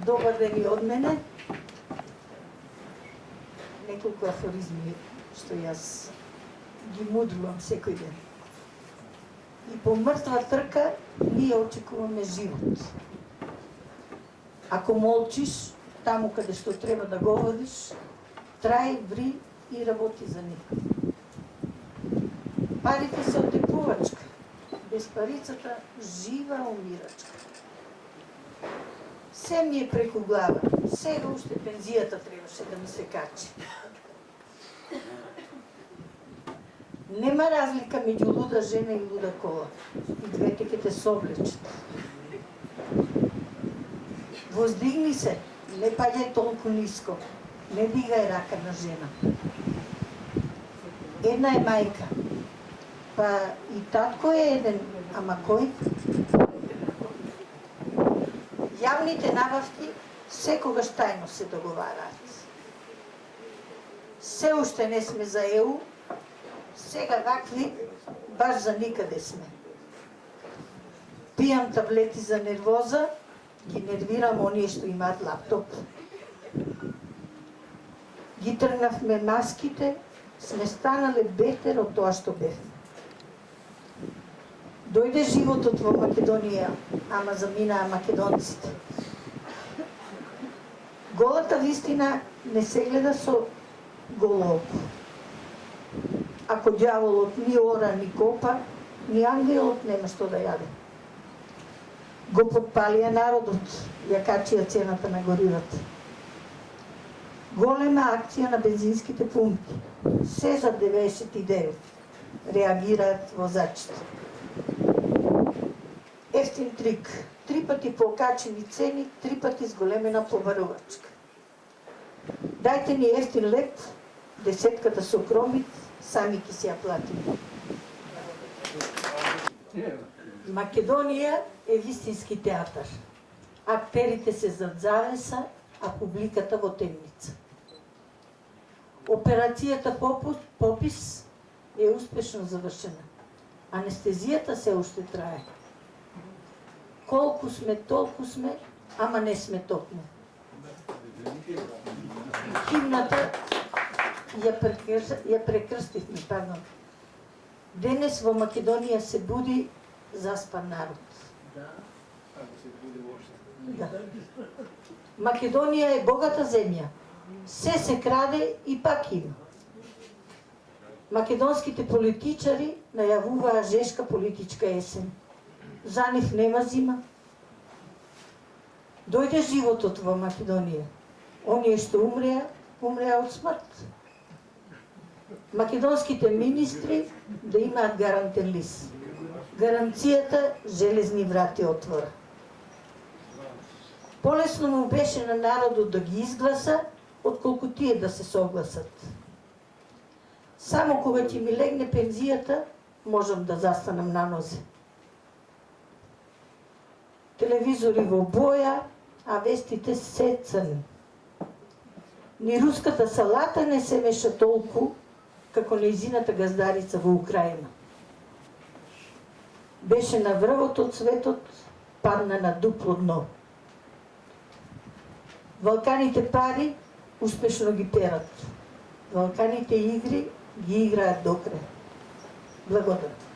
Добар ден и од мене. Неколку афоризми што јас ги мудрувам секој ден. И по мртва трка ние очекуваме живот. Ако молчиш, таму каде што треба да говориш, трај, ври и работи за никој. Парите се отекувачка. Без парицата жива умирачка. Се ми е преку глава. Сега уште пензијата требаше да ми се качи. Нема разлика меѓу луда жена и луда кола. И двете ќе те соблечат. Воздигни се, не паѓај толку ниско. Не дигај рака на жена. Една е мајка. Па и татко е еден, ама кој? Јавните набавки секогаш тајно се договараат. Се уште не сме за ЕУ, сега вакви баш за никаде сме. Пијам таблети за нервоза, ги нервирам оние што имаат лаптоп. Ги тргнавме маските, сме станале бетер од тоа што бевме. Дојде животот во Македонија, ама заминаа македонците. Голата вистина не се гледа со голо око. Ако ѓаволот ни ора, ни копа, ни ангелот нема што да јаде. Го подпалија народот, ја качија цената на горивата. Голема акција на бензинските пумпи, се за 99, реагираат возачите. Ефтин трик, 3 пати покачени цени, 3 пати зголемена побарувачка. Дајте ни ефтин леп, десетката со кромит, сами ќе си ја платиме. Македонија е вистински театар. Актерите се зад завеса, а публиката во темница. Операцијата Попис е успешно завршена. Анестезијата се уште трае. Колку сме, толку сме, ама не сме токму. Химната ја прекрстивме, Денес во Македонија се буди заспан народ. Да. Македонија е богата земја. Се краде и пак има. Македонските политичари најавуваа жешка политичка есен. За нив нема зима. Дојде животот во Македонија. Оние што умреа од смрт. Македонските министри да имаат гарантен лист. Гаранцијата железни врати отвора. Полесно му беше на народот да ги изгласа, отколку тие да се согласат. Само кога ќе ми легне пензијата, можам да застанам на нозе. Телевизори во боја, а вестите се црни. Ни руската салата не се меша толку, како нејзината газдарица во Украина. Беше на врвот од светот, падна на дупло дно. Валканите пари успешно ги перат. Валканите игри ги играат до крај. Благодарам.